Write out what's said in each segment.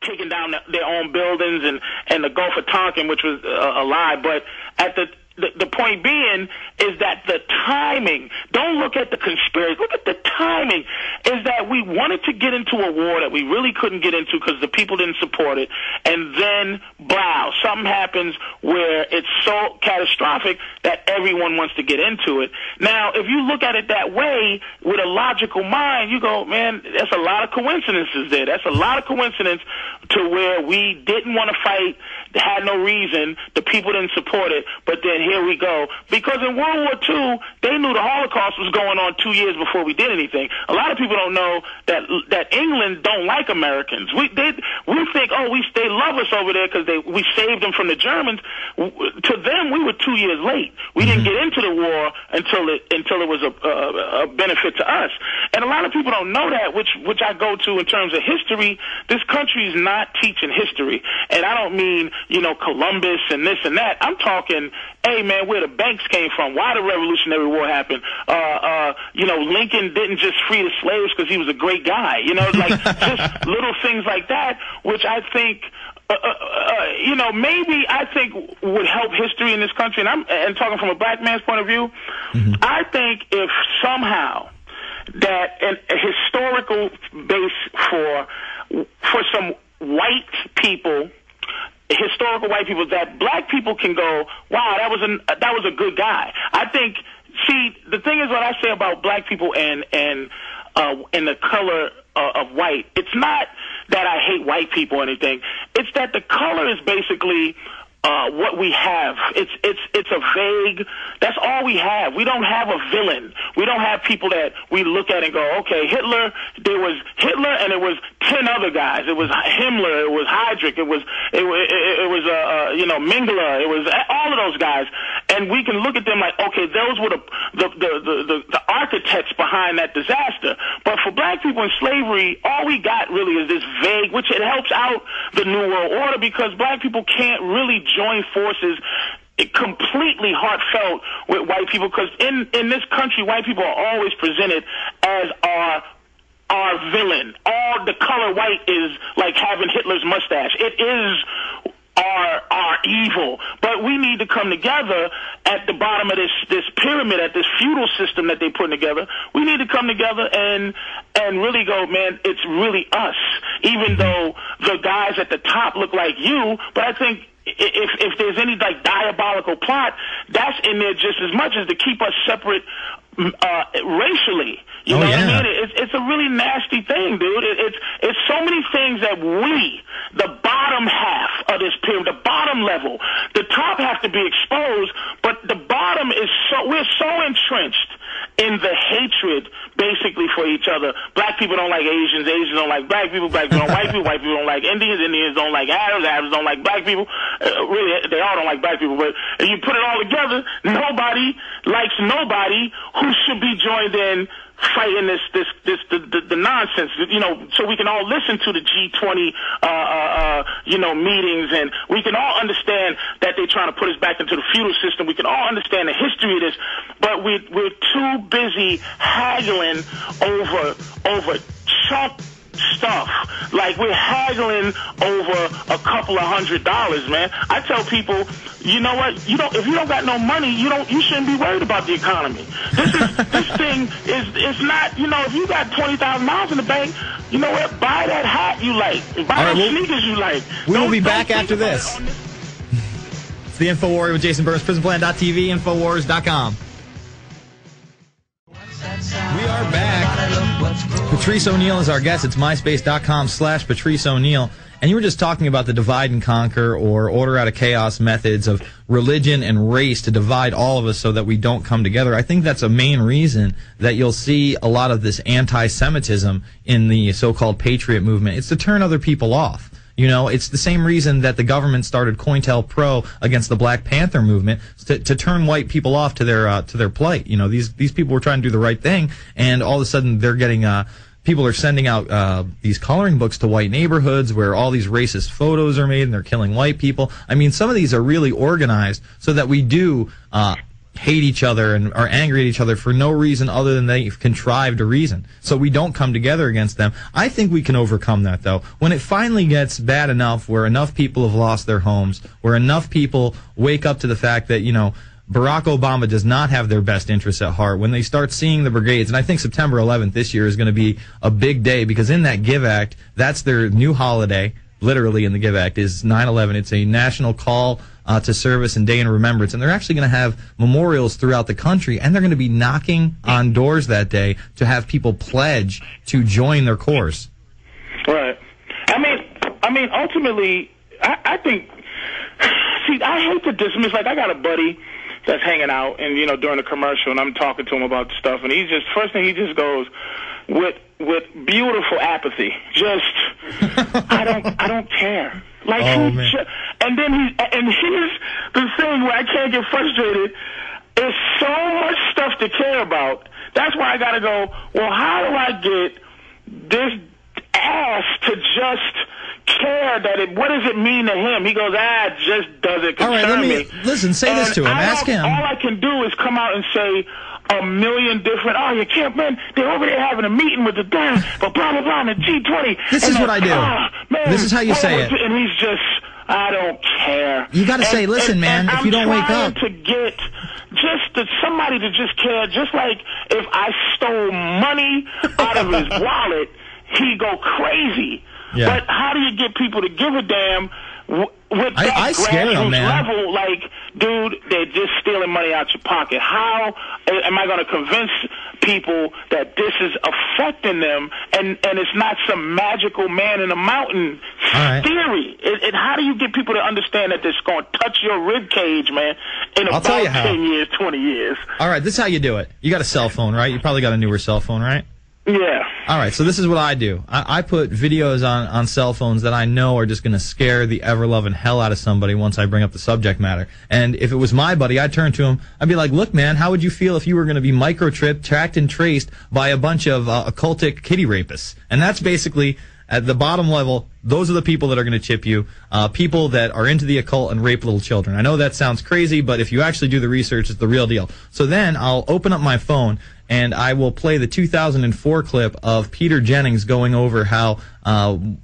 taking down their own buildings and the Gulf of Tonkin, which was a lie. But at the point being is that the timing, don't look at the conspiracy, look at the timing, is that we wanted to get into a war that we really couldn't get into because the people didn't support it, and then, wow, something happens where it's so catastrophic that everyone wants to get into it. Now, if you look at it that way, with a logical mind, you go, man, that's a lot of coincidences there. That's a lot of coincidence to where we didn't want to fight, had no reason, the people didn't support it, but then here we go. Because in World War II, they knew the Holocaust was going on 2 years before we did anything. A lot of people don't know that England don't like Americans. We think, they love us over there because we saved them from the Germans. To them, we were 2 years late. We didn't get into the war until it was a benefit to us. And a lot of people don't know that, which I go to in terms of history. This country is not teaching history. And I don't mean, Columbus and this and that. I'm talking, hey, man, where the banks came from, why the Revolutionary War happened. Lincoln didn't just free the slaves because he was a great guy. Just little things like that, which I think, maybe I think would help history in this country. And talking from a black man's point of view, I think if somehow that a historical base for some white people, historical white people, that black people can go, wow, that was a good guy. I think. See, the thing is, what I say about black people and the color of white, it's not that I hate white people or anything. It's that the color is basically what we have. It's a vague. That's all we have. We don't have a villain. We don't have people that we look at and go, okay, Hitler. There was Hitler, and there was 10 other guys. It was Himmler. It was Heydrich. It was Mengele. It was all of those guys, and we can look at them like, okay, those were the architects behind that disaster. But for black people in slavery, all we got really is this vague, which it helps out the New World Order because black people can't really join forces completely heartfelt with white people, because in this country, white people are always presented as our villain. All the color white is like having Hitler's mustache. It is our evil. But we need to come together at the bottom of this pyramid, at this feudal system that they put together. We need to come together and really go, man, it's really us. Even though the guys at the top look like you, but I think if there's any like diabolical plot, that's in there just as much as to keep us separate racially. You know what I mean? It's a really nasty thing, dude. It's so many things that we, the bottom half of this pyramid, the bottom level, the top have to be exposed, but the bottom is we're so entrenched in the hatred basically for each other. Black people don't like Asians, Asians don't like black people don't like white people don't like Indians, Indians don't like Arabs, Arabs don't like black people. Really, they all don't like black people, but if you put it all together, nobody likes nobody who should be joined in fighting the nonsense, so we can all listen to the G20, meetings, and we can all understand that they're trying to put us back into the feudal system. We can all understand the history of this, but we're too busy haggling over chump stuff. Like, we're haggling over a couple of $100, man. I tell people, you know what? If you don't got no money, you shouldn't be worried about the economy. This thing is not. If you got $20,000 in the bank, you know what? Buy that hat you like. Buy those sneakers you like. We will be back after this. It's the InfoWarrior with Jason Bermas, PrisonPlan.tv, InfoWars.com. We are back. Patrice O'Neal is our guest. It's myspace.com/Patrice O'Neal. And you were just talking about the divide and conquer or order out of chaos methods of religion and race to divide all of us so that we don't come together. I think that's a main reason that you'll see a lot of this anti-Semitism in the so-called patriot movement. It's to turn other people off. It's the same reason that the government started COINTELPRO against the Black Panther movement, to turn white people off to their plight. These people were trying to do the right thing, and all of a sudden they're getting people are sending out these coloring books to white neighborhoods where all these racist photos are made and they're killing white people. I mean, some of these are really organized so that we do hate each other and are angry at each other for no reason other than they've contrived a reason. So we don't come together against them. I think we can overcome that, though. When it finally gets bad enough, where enough people have lost their homes, where enough people wake up to the fact that, Barack Obama does not have their best interests at heart, when they start seeing the brigades, and I think September 11th this year is going to be a big day, because in that Give Act, that's their new holiday, literally in the Give Act, is 9/11. It's a national call to service and day in remembrance, and they're actually going to have memorials throughout the country, and they're going to be knocking on doors that day to have people pledge to join their cause. Right. I mean, ultimately, I think, see, I hate to dismiss, like, I got a buddy that's hanging out, and, during the commercial, and I'm talking to him about stuff, and first thing he just goes, with beautiful apathy, just, I don't care. Like, and then here's the thing where I can't get frustrated. There's so much stuff to care about. That's why I gotta go, well, how do I get this ass to just care what does it mean to him? He goes, it just doesn't concern me. Listen, say this to him. Ask him. All I can do is come out and say a million different, you can't, man, they're over there having a meeting with the guy, but blah, blah, blah, and the G20. This is what I do. Man, this is how you say it. And he's just, I don't care. You got to say, listen, man, if you don't wake up. I'm trying to get somebody to just care, just like if I stole money out of his wallet, he'd go crazy. Yeah. But how do you get people to give a damn with that grassroots level? Like, dude, they're just stealing money out your pocket. How am I going to convince people that this is affecting them and it's not some magical man in a mountain theory? How do you get people to understand that this is going to touch your rib cage, man, in about 10 years, 20 years? All right, this is how you do it. You got a cell phone, right? You probably got a newer cell phone, right? Yeah. All right, so this is what I do. I put videos on cell phones that I know are just going to scare the ever-loving hell out of somebody once I bring up the subject matter. And if it was my buddy, I'd turn to him. I'd be like, look, man, how would you feel if you were going to be microchipped, tracked, and traced by a bunch of occultic kitty rapists? And that's basically, at the bottom level, those are the people that are going to chip you, people that are into the occult and rape little children. I know that sounds crazy, but if you actually do the research, it's the real deal. So then I'll open up my phone, and I will play the 2004 clip of Peter Jennings going over how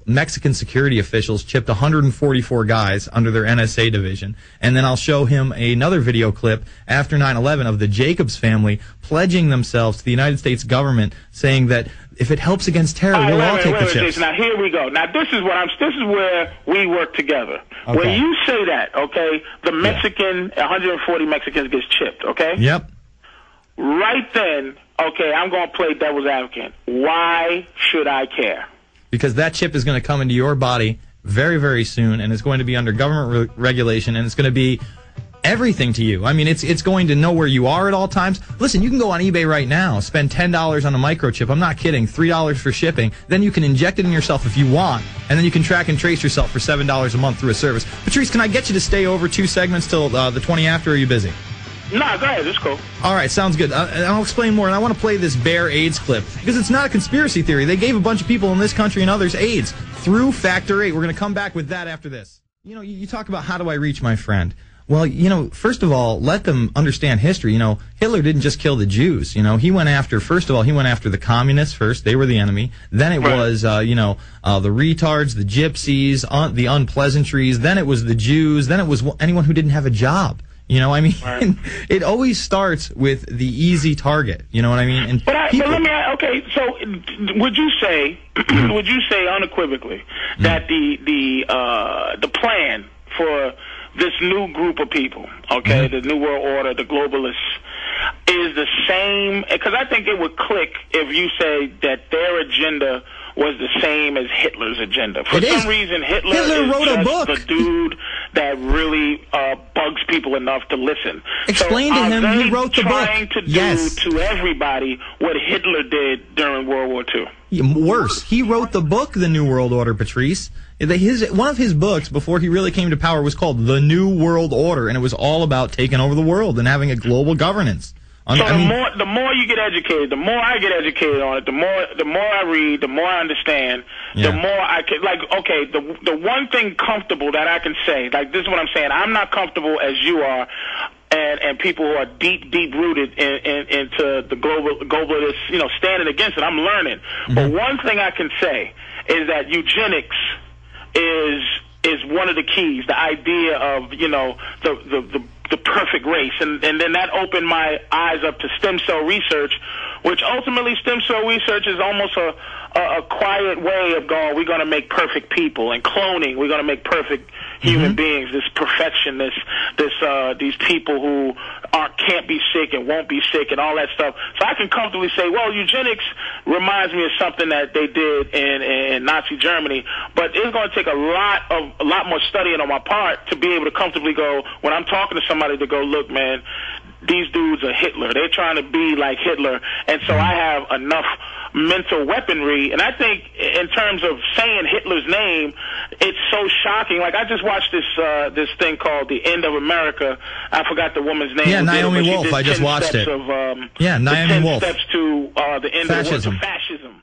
Mexican security officials chipped 144 guys under their NSA division. And then I'll show him another video clip after 9/11 of the Jacobs family pledging themselves to the United States government, saying that if it helps against terror, we'll all take the chips. Now, here we go. Now, this is where we work together. Okay. When you say that, okay, the Mexican, 140 Mexicans gets chipped, okay? Yep. Right then, okay, I'm going to play devil's advocate. Why should I care? Because that chip is going to come into your body very, very soon, and it's going to be under government regulation, and it's going to be everything to you. I mean, it's going to know where you are at all times. Listen, you can go on eBay right now, spend $10 on a microchip. I'm not kidding. $3 for shipping. Then you can inject it in yourself if you want, and then you can track and trace yourself for $7 a month through a service. Patrice, can I get you to stay over 2 segments till the 20 after, or are you busy? No, go ahead. It's cool. All right, sounds good. I'll explain more, and I want to play this Bear AIDS clip, because it's not a conspiracy theory. They gave a bunch of people in this country and others AIDS through Factor 8. We're going to come back with that after this. You talk about how do I reach my friend. Well, first of all, let them understand history. Hitler didn't just kill the Jews. He went after, first of all, the communists first. They were the enemy. Then it was, the retards, the gypsies, the unpleasantries. Then it was the Jews. Then it was anyone who didn't have a job. It always starts with the easy target. You know what I mean? And but let me ask, okay, so would you say unequivocally that the plan for this new group of people, okay, the New World Order, the globalists, is the same? Because I think it would click if you say that their agenda was the same as Hitler's agenda. For some reason, Hitler wrote is a book. the dude that really bugs people enough to listen. Explain to him he wrote the book. Trying to do to everybody what Hitler did during World War II. Worse, he wrote the book, The New World Order, Patrice. One of his books before he really came to power was called The New World Order, and it was all about taking over the world and having a global governance. So the more you get educated, the more I get educated on it, the more I read, the more I understand, the more I can, the one thing comfortable that I can say, like this is what I'm saying, I'm not comfortable as you are, and and people who are deep rooted into the globalist, standing against it. I'm learning. Mm-hmm. But one thing I can say is that eugenics is one of the keys. The idea of the perfect race, and then that opened my eyes up to stem cell research, which ultimately stem cell research is almost a quiet way of going, we're going to make perfect people, and cloning, we're going to make perfect human beings, this perfection, these people who can't be sick and won't be sick and all that stuff. So I can comfortably say, well, eugenics reminds me of something that they did in Nazi Germany, but it's going to take a lot more studying on my part to be able to comfortably go, when I'm talking to somebody, to go, look, man, these dudes are Hitler. They're trying to be like Hitler. And so I have enough mental weaponry. And I think in terms of saying Hitler's name, it's so shocking. Like, I just watched this thing called The End of America. I forgot the woman's name. Yeah, Naomi Wolf. I just watched it. Naomi Wolf. Steps to the end fascism. Fascism.